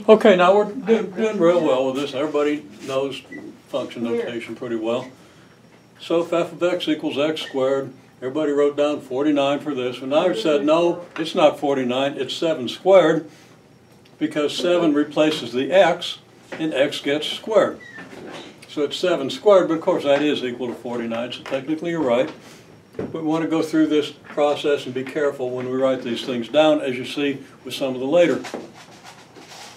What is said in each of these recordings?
Okay, now we're doing real well with this. Everybody knows function notation pretty well. So if f of x equals x squared, everybody wrote down 49 for this. And I said, no, it's not 49, it's 7 squared, because 7 replaces the x, and x gets squared. So it's 7 squared, but of course that is equal to 49, so technically you're right. But we want to go through this process and be careful when we write these things down, as you see with some of the later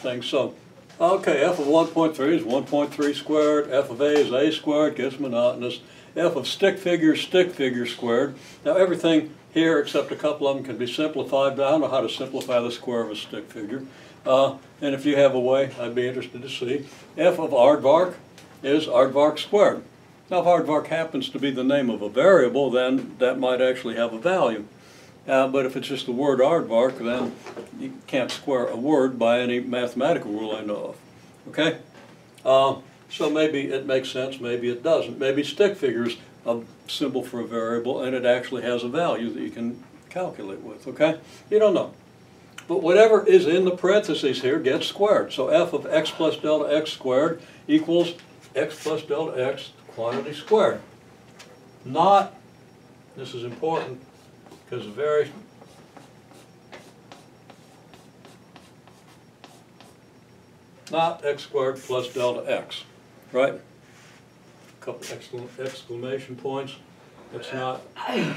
things. So, okay, f of 1.3 is 1.3 squared, f of a is a squared, gets monotonous. F of stick figure squared. Now everything here except a couple of them can be simplified, but I don't know how to simplify the square of a stick figure. And if you have a way, I'd be interested to see. F of aardvark is aardvark squared. Now if aardvark happens to be the name of a variable, then that might actually have a value. But if it's just the word aardvark, then you can't square a word by any mathematical rule I know of. Okay? So maybe it makes sense, maybe it doesn't. Maybe stick figure's a symbol for a variable and it actually has a value that you can calculate with, okay? You don't know. But whatever is in the parentheses here gets squared. So f of x plus delta x squared equals x plus delta x quantity squared. Not, this is important, because not x squared plus delta x, right? A couple exclamation points. It's not, and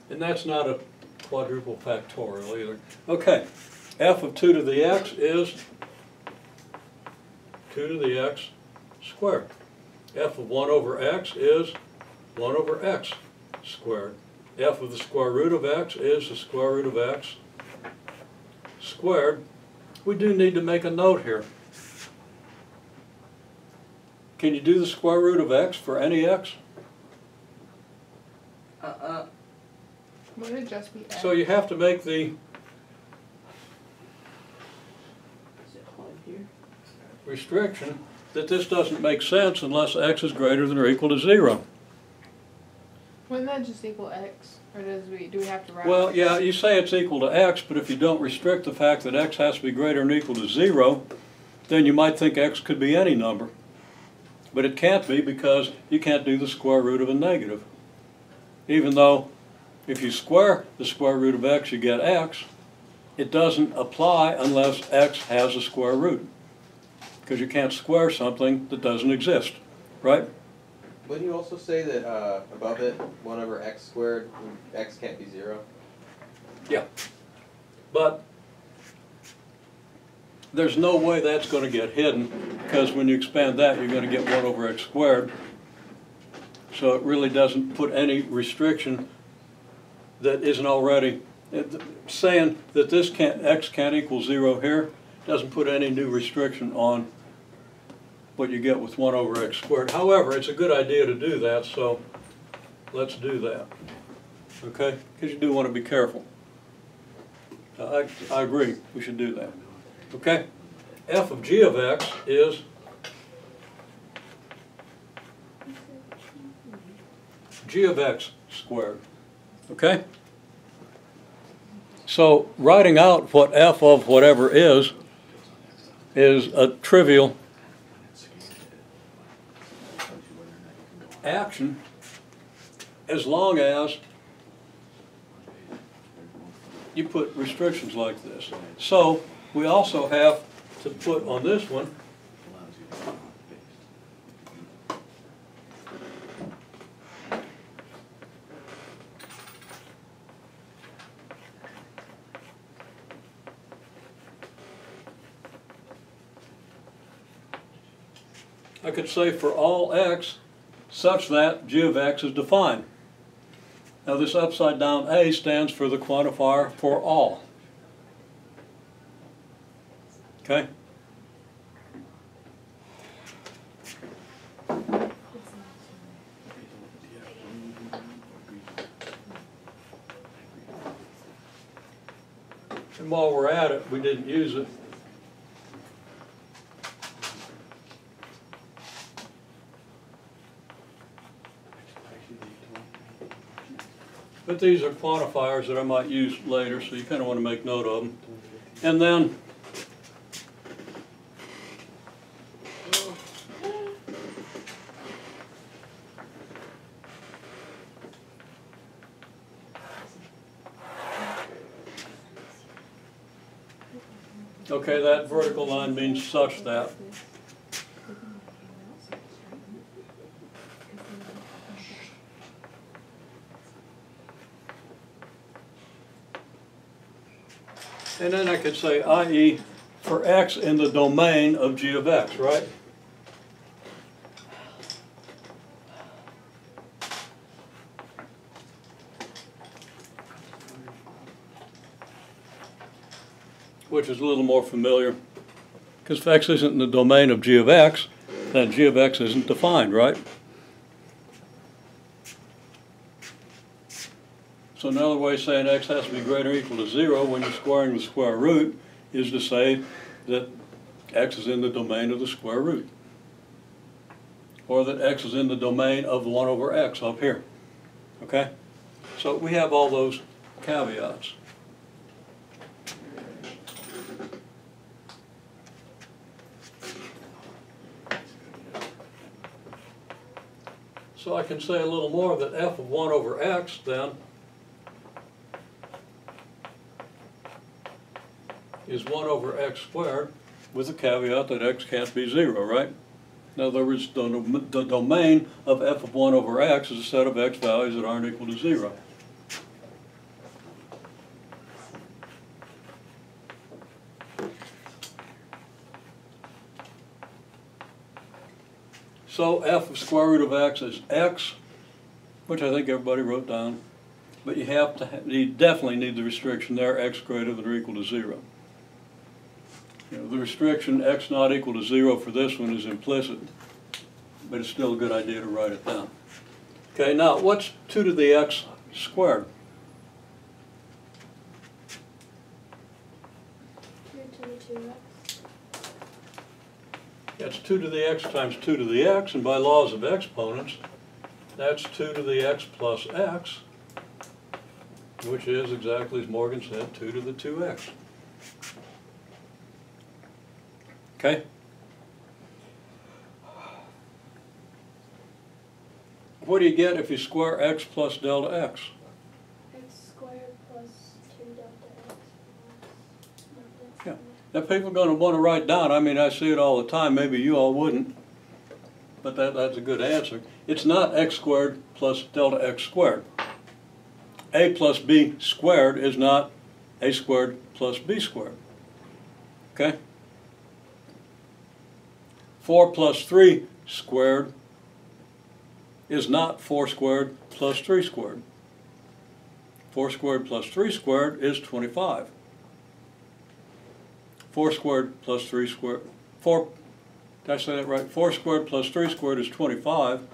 that's not a quadruple factorial either. Okay, f of 2 to the x is 2 to the x squared. F of 1 over x is 1 over x squared. F of the square root of x is the square root of x squared. We do need to make a note here. Can you do the square root of x for any x? Would it just be x? So you have to make the restriction that this doesn't make sense unless x is greater than or equal to 0. Wouldn't that just equal x? Or do we have to write Well, it? yeah, you say it's equal to x, but if you don't restrict the fact that x has to be greater than or equal to 0, then you might think x could be any number. But it can't be, because you can't do the square root of a negative. Even though if you square the square root of x, you get x, it doesn't apply unless x has a square root. Because you can't square something that doesn't exist, right? Wouldn't you also say that above it, 1 over x squared, x can't be 0? Yeah. But there's no way that's going to get hidden, because when you expand that, you're going to get 1 over x squared. So it really doesn't put any restriction that isn't already, saying that this x can't equal 0 here doesn't put any new restriction on what you get with 1 over x squared. However, it's a good idea to do that, so let's do that. Okay? Because you do want to be careful. I agree, we should do that. Okay? F of g of x is g of x squared. Okay? So writing out what f of whatever is a trivial action as long as you put restrictions like this. So we also have to put on this one I could say for all x such that g of x is defined. Now this upside down a stands for the quantifier for all. Okay? And while we're at it, we didn't use it. But these are quantifiers that I might use later, so you kind of want to make note of them. And then Okay, that vertical line means such that. And then I could say i.e. for x in the domain of g of x, right? Which is a little more familiar, because if x isn't in the domain of g of x, then g of x isn't defined, right? So another way of saying x has to be greater or equal to 0 when you're squaring the square root is to say that x is in the domain of the square root. Or that x is in the domain of 1 over x up here. Okay? So we have all those caveats. So I can say a little more that f of 1 over x then is 1 over x squared with the caveat that x can't be 0, right? In other words, the domain of f of 1 over x is a set of x values that aren't equal to 0. So f of square root of x is x, which I think everybody wrote down, but you definitely need the restriction there, x greater than or equal to 0. You know, the restriction x not equal to 0 for this one is implicit, but it's still a good idea to write it down. Okay, now what's 2 to the x squared? 2 to the 2x. That's 2 to the x times 2 to the x, and by laws of exponents, that's 2 to the x plus x, which is exactly as Morgan said, 2 to the 2x. Okay? What do you get if you square x plus delta x? X squared plus 2 delta x. Yeah. Now people are going to want to write down, I mean I see it all the time, maybe you all wouldn't, but that's a good answer. It's not x squared plus delta x squared. A plus b squared is not a squared plus b squared. Okay? 4 plus 3 squared is not 4 squared plus 3 squared. 4 squared plus 3 squared is 25. 4 squared plus 3 squared, did I say that right? 4 squared plus 3 squared is 25.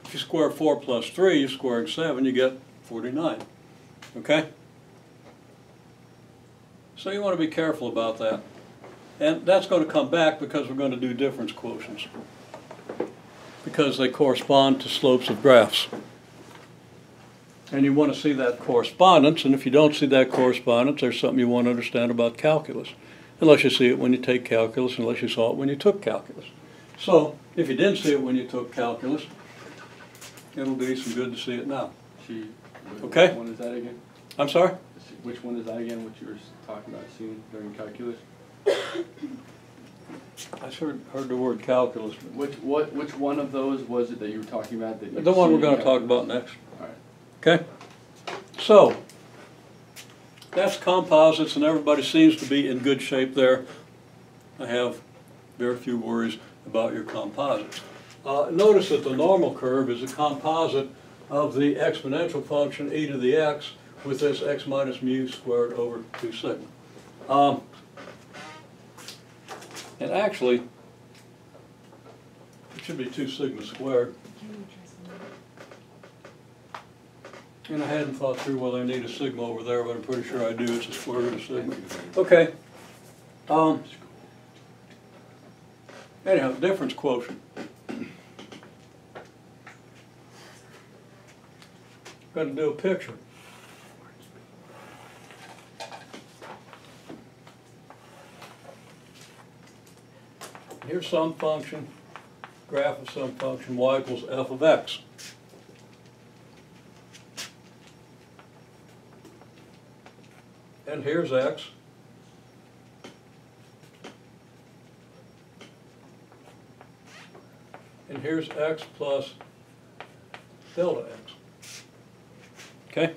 If you square 4 plus 3, you're squaring 7, you get 49. Okay? So you want to be careful about that. And that's going to come back because we're going to do difference quotients, because they correspond to slopes of graphs. And you want to see that correspondence, and if you don't see that correspondence, there's something you want to understand about calculus. Unless you see it when you take calculus, unless you saw it when you took calculus. So, if you didn't see it when you took calculus, it'll do you some good to see it now. Okay? Which one is that again? I'm sorry? Which one is that again, what you were talking about seeing during calculus? I heard the word calculus. Which one of those was it that you were talking about? That The one we're going to talk about next. All right. Okay? So, that's composites, and everybody seems to be in good shape there. I have very few worries about your composites. Notice that the normal curve is a composite of the exponential function e to the x with this x minus mu squared over 2 sigma. And actually, it should be 2 sigma squared. And I hadn't thought through whether I need a sigma over there, but I'm pretty sure I do. It's a square root of sigma. Okay. Anyhow, difference quotient. Got to do a picture. Here's some function, graph of some function, y equals f of x. And here's x, and here's x plus delta x. Okay?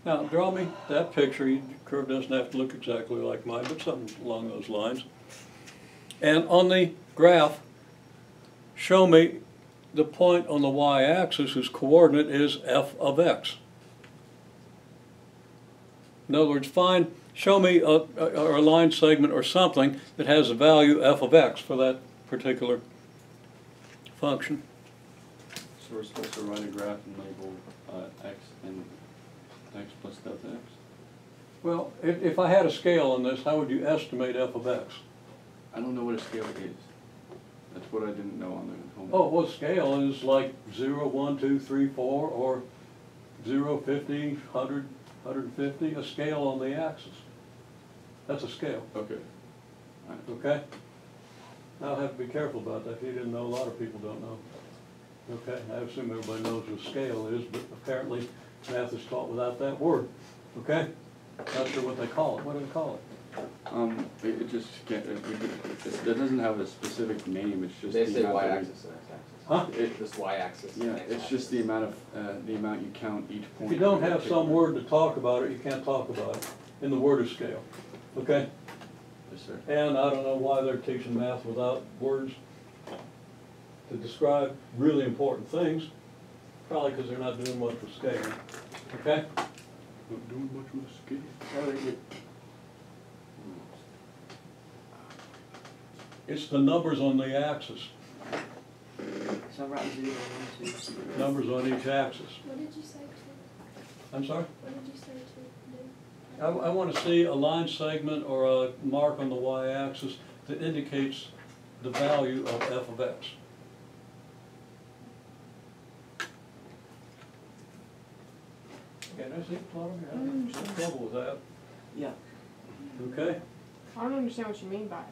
Now, draw me that picture. Your curve doesn't have to look exactly like mine, but something along those lines. And on the graph, show me the point on the y-axis whose coordinate is f of x. In other words, show me a line segment or something that has a value f of x for that particular function. So we're supposed to write a graph and label x and x plus delta x? Well, if I had a scale on this, how would you estimate f of x? I don't know what a scale is. That's what I didn't know on the homework. Oh, well, scale is like 0, 1, 2, 3, 4, or 0, 50, 100, 150, a scale on the axis. That's a scale. Okay. All right. Okay? Now, I have to be careful about that. If you didn't know, a lot of people don't know. Okay? I assume everybody knows what a scale is, but apparently math is taught without that word. Okay? Not sure what they call it. What do they call it? It just can't, it doesn't have a specific name, it's just They the say amount that y-axis and x-axis. Huh? This y-axis. yeah, it's just the amount you count each point. If you don't have some word to talk about it, you can't talk about it in the word of scale. Okay? Yes, sir. And I don't know why they're teaching math without words to describe really important things. Probably because they're not doing much with scale. Okay? Not doing much with scale. It's the numbers on the axis. So write 0, 1, 2. Numbers on each axis. What did you say to? I'm sorry? What did you say to do? I want to see a line segment or a mark on the y-axis that indicates the value of f of x. Okay, I see, Plotting, no trouble with that. Yeah. Okay? I don't understand what you mean by it.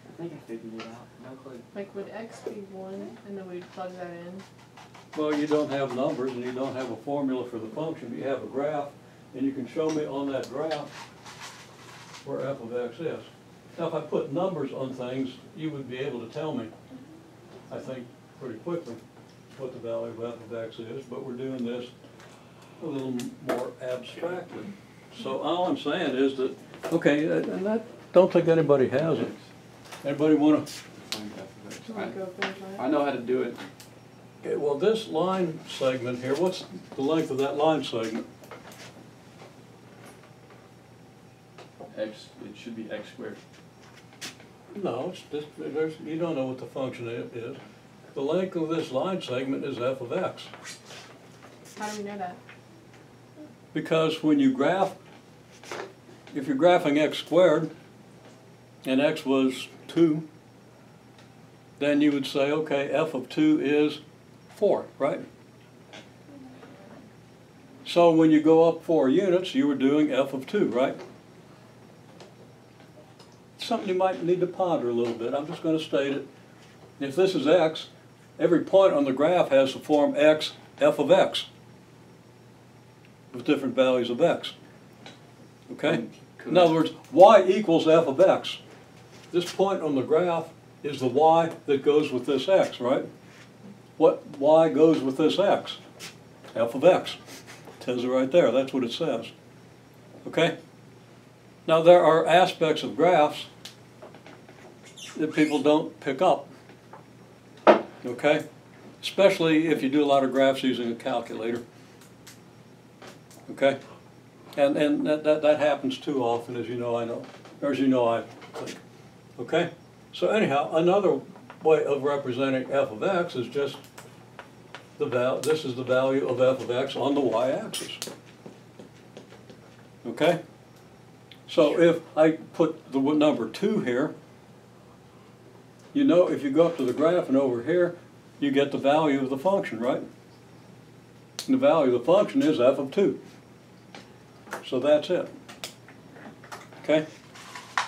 I think I figured it out. No clue. Like, would x be 1, and then we'd plug that in? Well, you don't have numbers and you don't have a formula for the function. You have a graph, and you can show me on that graph where f of x is. Now, if I put numbers on things, you would be able to tell me, I think, pretty quickly what the value of f of x is, but we're doing this a little more abstractly. So all I'm saying is that, okay, and I don't think anybody has it. Anybody want to? Find f of x. Do you want to go finish I mine? know how to do it. Okay, well, this line segment here, what's the length of that line segment? X, it should be x squared. No, it's just, you don't know what the function is. The length of this line segment is f of x. How do we know that? Because when you graph, if you're graphing x squared, and x was 2, then you would say, okay, f of 2 is 4, right? So when you go up 4 units, you were doing f of 2, right? Something you might need to ponder a little bit. I'm just going to state it. If this is x, every point on the graph has the form x, f of x, with different values of x. Okay? In other words, y equals f of x. This point on the graph is the y that goes with this x, right? What y goes with this x? F of x. It says it right there. That's what it says. Okay? Now there are aspects of graphs that people don't pick up. Okay? Especially if you do a lot of graphs using a calculator. Okay? And that happens too often, as you know, I think. Okay? So anyhow, another way of representing f of x is just this is the value of f of x on the y-axis. Okay? So if I put the number 2 here, you know if you go up to the graph and over here, you get the value of the function, right? And the value of the function is f of 2. So that's it. Okay?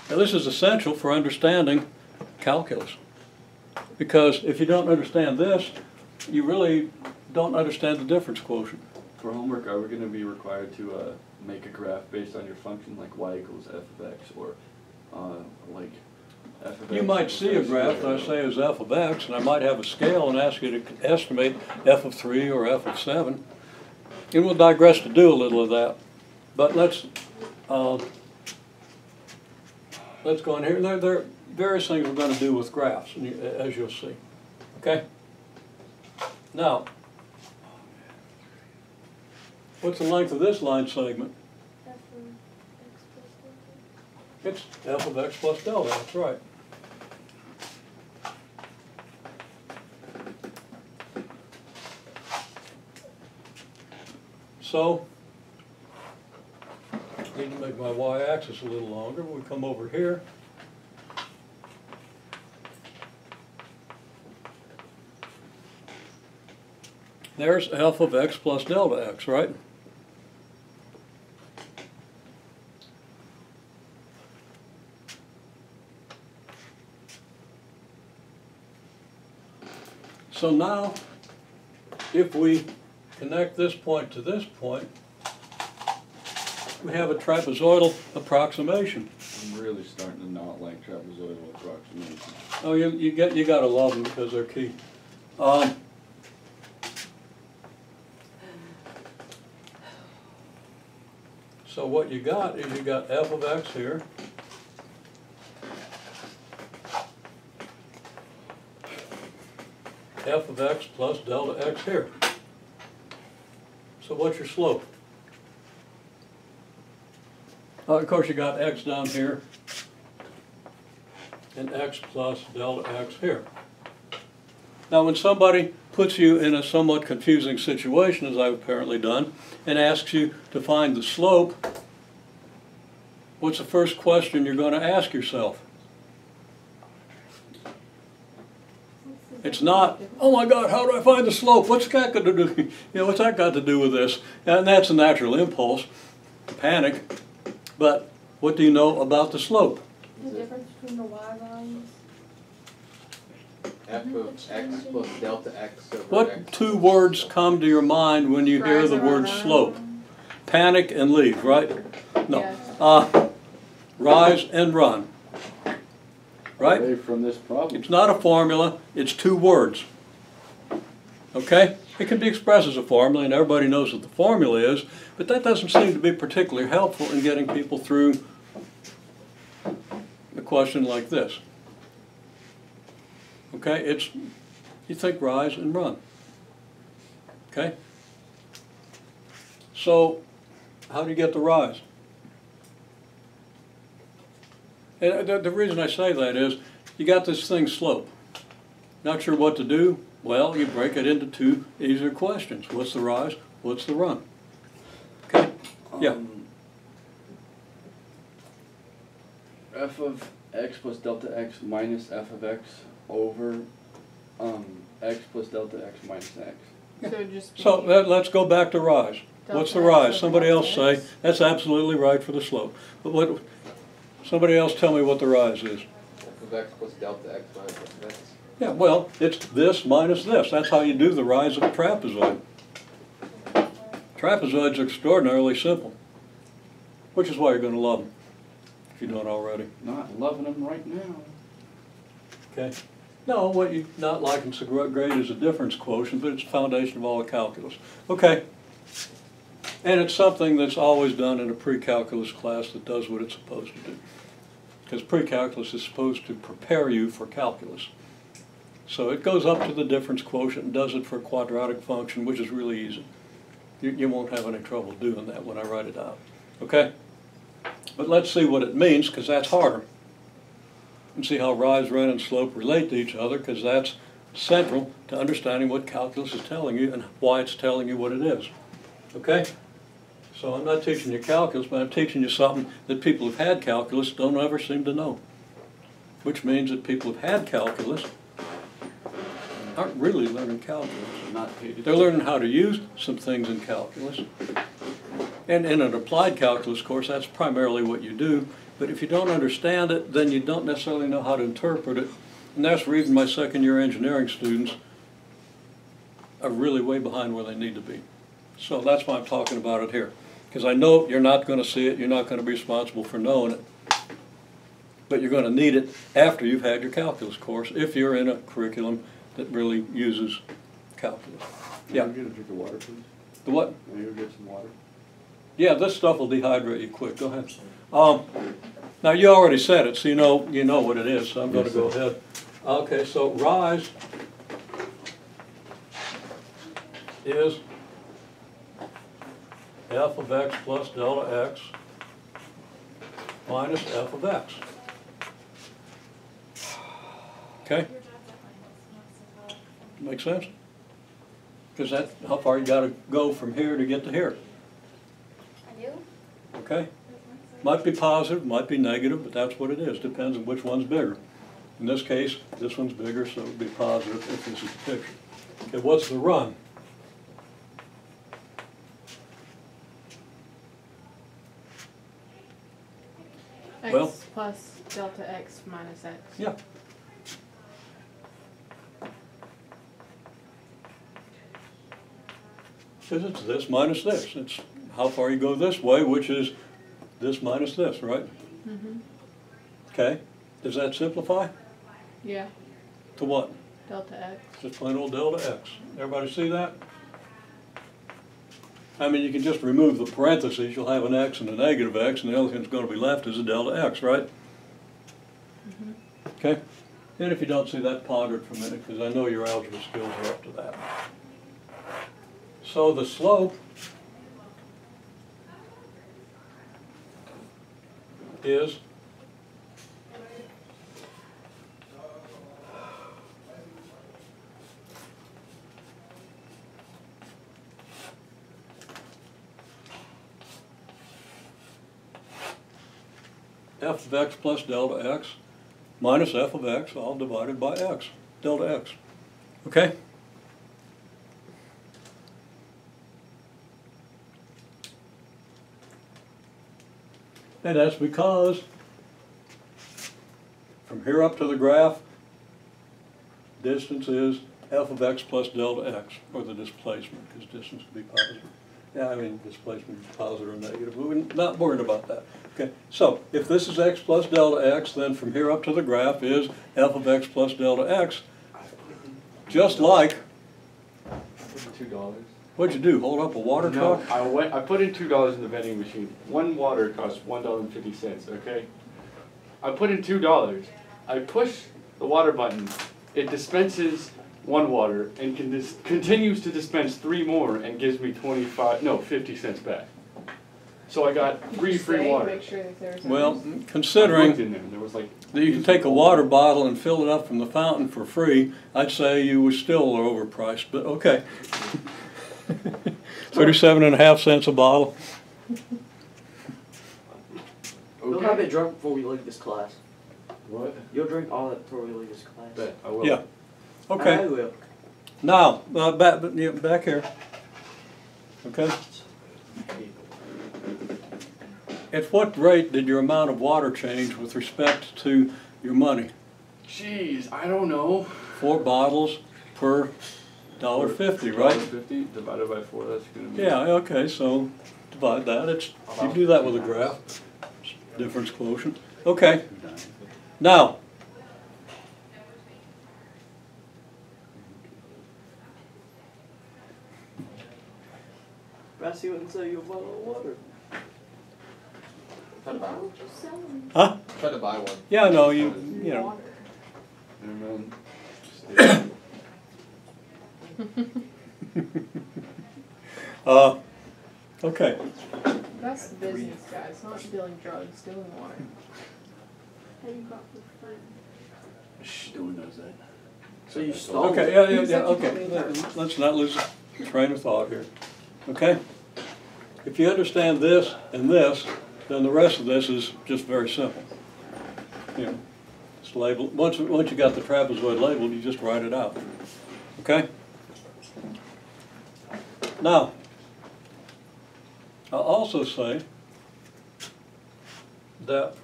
Now this is essential for understanding calculus. Because if you don't understand this, you really don't understand the difference quotient. For homework, are we going to be required to make a graph based on your function, like y equals f of x, or like F of You x might see a x graph that I say is f of x, and I might have a scale and ask you to estimate f of 3 or f of 7. And we'll digress to do a little of that. But let's go in here. There are various things we're going to do with graphs, as you'll see. Okay? Now, what's the length of this line segment? F of x plus delta. It's f of x plus delta, that's right. So, I need to make my y-axis a little longer. We come over here. There's f of x plus delta x, right? So now, if we connect this point to this point, we have a trapezoidal approximation. I'm really starting to not like trapezoidal approximations. Oh, you gotta love them because they're key. So what you got is you got f of x here. F of x plus delta x here. So what's your slope? Of course you got x down here and x plus delta x here. Now when somebody puts you in a somewhat confusing situation, as I've apparently done, and asks you to find the slope, what's the first question you're going to ask yourself? It's not, oh my God, how do I find the slope? What's that got to do? What's that got to do with this? And that's a natural impulse, panic. But what do you know about the slope? The difference between the y values. F of x plus delta x over What x. two words come to your mind when you hear Rise the or word run. slope? Panic and leave, right? No. Yes. Rise and run. Right? Away from this problem. It's not a formula, it's two words. Okay? It can be expressed as a formula, and everybody knows what the formula is, but that doesn't seem to be particularly helpful in getting people through a question like this. Okay? You think rise and run. Okay? So, how do you get the rise? And the reason I say that is, you got this thing slope. Not sure what to do? Well, you break it into two easier questions. What's the rise? What's the run? Okay? Yeah. F of x plus delta x minus f of x over x plus delta x minus x. So just So let's go back to rise. What's the delta rise? x Somebody over else say, x. that's absolutely right for the slope. But somebody else tell me what the rise is. F of x plus delta x minus f of x. Yeah, well, it's this minus this. That's how you do the rise of a trapezoid. Trapezoids are extraordinarily simple, which is why you're going to love them, if you don't already. Not loving them right now. Okay? No, what you not liking so great is a difference quotient, but it's the foundation of all the calculus. Okay. And it's something that's always done in a pre-calculus class that does what it's supposed to do. Because pre-calculus is supposed to prepare you for calculus. So it goes up to the difference quotient and does it for a quadratic function, which is really easy. You won't have any trouble doing that when I write it out. Okay? But let's see what it means, because that's harder. And see how rise, run, and slope relate to each other, because that's central to understanding what calculus is telling you and why it's telling you what it is. Okay? So I'm not teaching you calculus, but I'm teaching you something that people who've had calculus don't ever seem to know. Which means that people who've had calculus aren't really learning calculus. Not paid They're learning how to use some things in calculus. And in an applied calculus course, that's primarily what you do. But if you don't understand it, then you don't necessarily know how to interpret it. And that's the reason my second-year engineering students are really way behind where they need to be. So that's why I'm talking about it here. Because I know you're not going to see it, you're not going to be responsible for knowing it. but you're going to need it after you've had your calculus course, if you're in a curriculum that really uses calculus. Yeah. Can I get a drink of water, please? The what? Can I go get some water? Yeah, this stuff will dehydrate you quick. Go ahead. Now you already said it, so you know what it is. So I'm going to go ahead. Okay, so rise is f of x plus delta x minus f of x. Okay? Make sense? Because that's how far you got to go from here to get to here. I do? Okay? Might be positive, might be negative, but that's what it is. Depends on which one's bigger. In this case, this one's bigger, so it would be positive if this is the picture. Okay, what's the run? X Well- plus delta x minus x. Yeah. Because it's this minus this. It's how far you go this way, which is this minus this, right? Mm-hmm. Okay? Does that simplify? Yeah, To what? delta x. Just plain old delta x. Everybody see that? I mean, you can just remove the parentheses. You'll have an x and a negative x, and the only thing that's going to be left is a delta x, right? Mm-hmm. Okay? And if you don't see that, ponder it for a minute, because I know your algebra skills are up to that. So the slope is f of x plus delta x minus f of x all divided by x, delta x. Okay? And that's because from here up to the graph, distance is f of x plus delta x, or the displacement, because distance can be positive. Yeah, I mean, displacement is positive or negative. We're not worried about that. Okay, so if this is x plus delta x, then from here up to the graph is f of x plus delta x, just like, $2. what'd you do, hold up a water No, truck? I put in $2 in the vending machine. One water costs $1.50, okay? I put in $2. I push the water button. It dispenses one water and continues to dispense 3 more and gives me 50 cents back. So I got Did 3 you free stay to water. make sure that there was Well, others? I looked considering in there, and there was like that you can take a water bottle and fill it up from the fountain for free, I'd say you were still overpriced, but okay. 37.5 cents a bottle. You'll have it drunk before we leave this class. What? You'll drink all that before we leave this class. Bet, I will. Yeah. I Okay. will. Now, back here. Okay. At what rate did your amount of water change with respect to your money? Jeez, I don't know. 4 bottles per $1.50, right? $1.50 divided by 4, that's gonna be. Yeah, okay, so divide that. You can do that with a graph. Difference quotient. Okay. Now, Brassy wouldn't sell you a bottle of water. Try to buy one. Just sell them. huh? Try to buy one. Yeah, no, you know. Water. And then Okay. That's the business, guys, not dealing drugs, dealing water. Have you got the food? Shh, no one knows that. So you stole Okay, it. yeah, okay. Let's not lose train of thought here. Okay? If you understand this and this, then the rest of this is just very simple. You know, it's labeled. Once you got the trapezoid labeled, you just write it out. Okay? Now, I'll also say that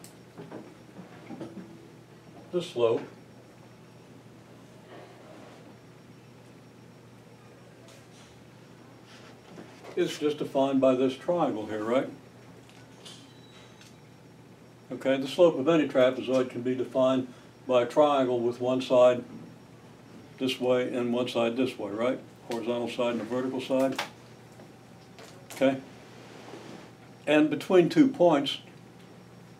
the slope is just defined by this triangle here, right? Okay, the slope of any trapezoid can be defined by a triangle with one side this way and one side this way, right? Horizontal side and a vertical side. Okay? And between 2 points,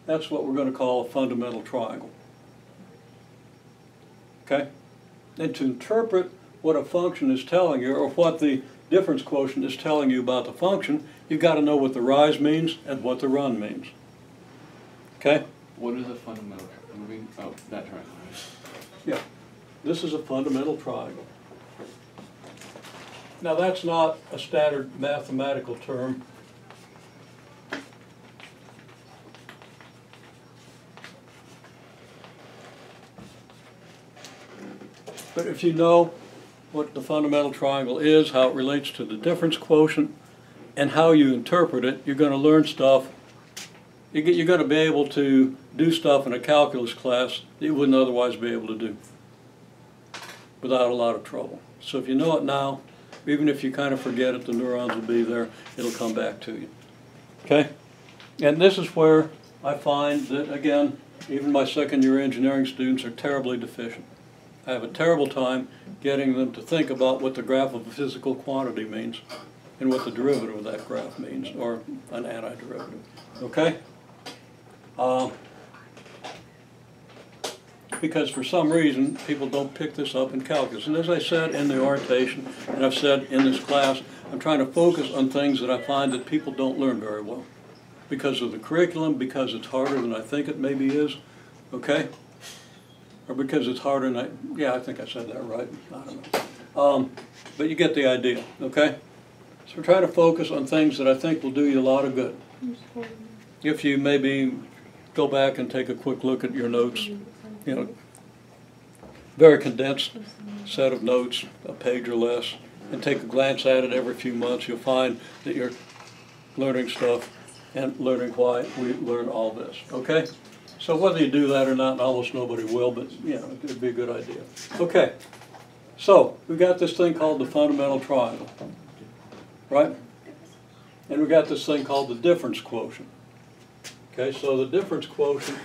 that's what we're going to call a fundamental triangle. Okay? And to interpret what a function is telling you, or what the difference quotient is telling you about the function, you've got to know what the rise means and what the run means. Okay? What is a fundamental moving? Oh, that triangle. Yeah. This is a fundamental triangle. Now that's not a standard mathematical term. But if you know what the fundamental triangle is, how it relates to the difference quotient, and how you interpret it, you're going to learn stuff. You're going to be able to do stuff in a calculus class that you wouldn't otherwise be able to do without a lot of trouble. So if you know it now, even if you kind of forget it, the neurons will be there. It'll come back to you. Okay? And this is where I find that, again, even my second-year engineering students are terribly deficient. I have a terrible time getting them to think about what the graph of a physical quantity means and what the derivative of that graph means, or an antiderivative. Okay? Because for some reason, people don't pick this up in calculus. And as I said in the orientation, and I've said in this class, I'm trying to focus on things that I find that people don't learn very well. Because of the curriculum, because it's harder than I think it maybe is, okay? Or because it's harder than yeah, I think I said that right, I don't know. But you get the idea, okay? So we're trying to focus on things that I think will do you a lot of good. If you maybe go back and take a quick look at your notes, you know, very condensed set of notes, a page or less, and take a glance at it every few months, you'll find that you're learning stuff and learning why we learn all this, okay? So whether you do that or not, and almost nobody will, but you know, it'd be a good idea. Okay, so we've got this thing called the fundamental triangle, right? And we've got this thing called the difference quotient. Okay, so the difference quotient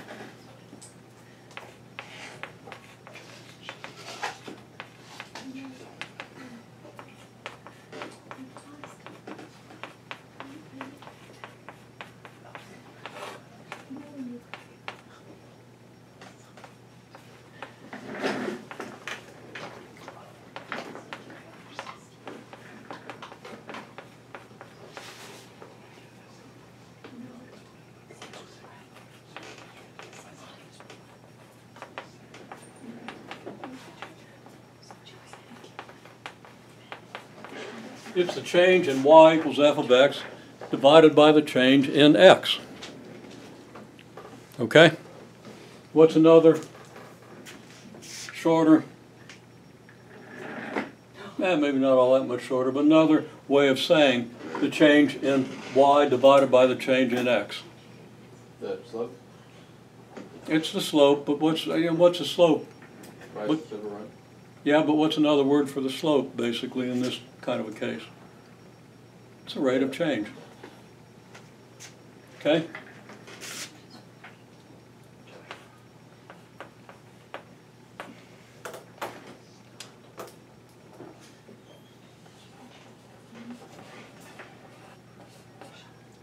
it's the change in y equals f of x divided by the change in x. Okay? What's another shorter, maybe not all that much shorter, but another way of saying the change in y divided by the change in x? The slope? It's the slope, but what's the slope? Rise What- over run? Yeah, but what's another word for the slope, basically, in this kind of a case? It's a rate of change. Okay?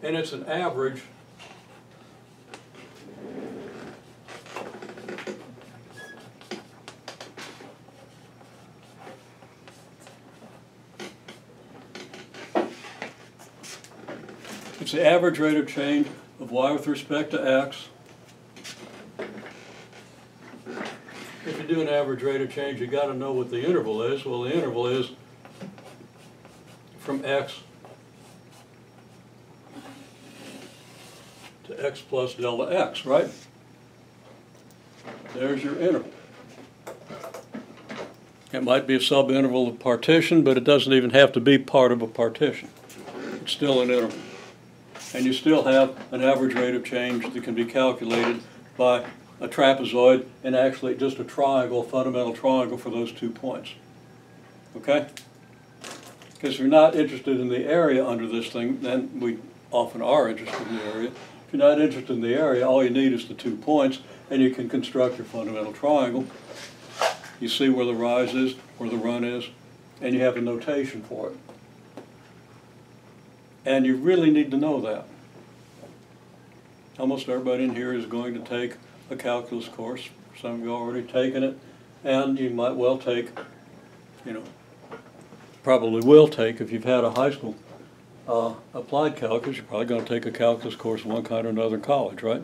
And it's an average It's the average rate of change of y with respect to x. If you do an average rate of change, you got to know what the interval is. Well, the interval is from x to x plus delta x, right? There's your interval. It might be a subinterval of partition, but it doesn't even have to be part of a partition. It's still an interval. And you still have an average rate of change that can be calculated by a trapezoid and actually just a triangle, a fundamental triangle for those 2 points. Okay? Because if you're not interested in the area under this thing, then we often are interested in the area. If you're not interested in the area, all you need is the 2 points, and you can construct your fundamental triangle. You see where the rise is, where the run is, and you have a notation for it. And you really need to know that. Almost everybody in here is going to take a calculus course. Some of you have already taken it, and you might well take, you know, probably will take, if you've had a high school applied calculus, you're probably going to take a calculus course of one kind or another in college, right?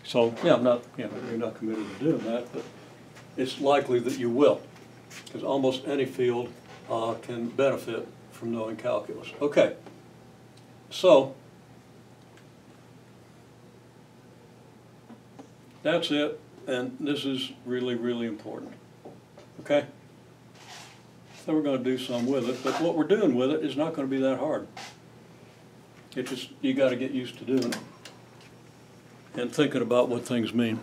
So, yeah, I'm not, you know, you're not committed to doing that, but it's likely that you will, because almost any field can benefit from knowing calculus. Okay, so that's it, and this is really, really important, okay? So we're going to do some with it, but what we're doing with it is not going to be that hard. It's just, you got to get used to doing it and thinking about what things mean.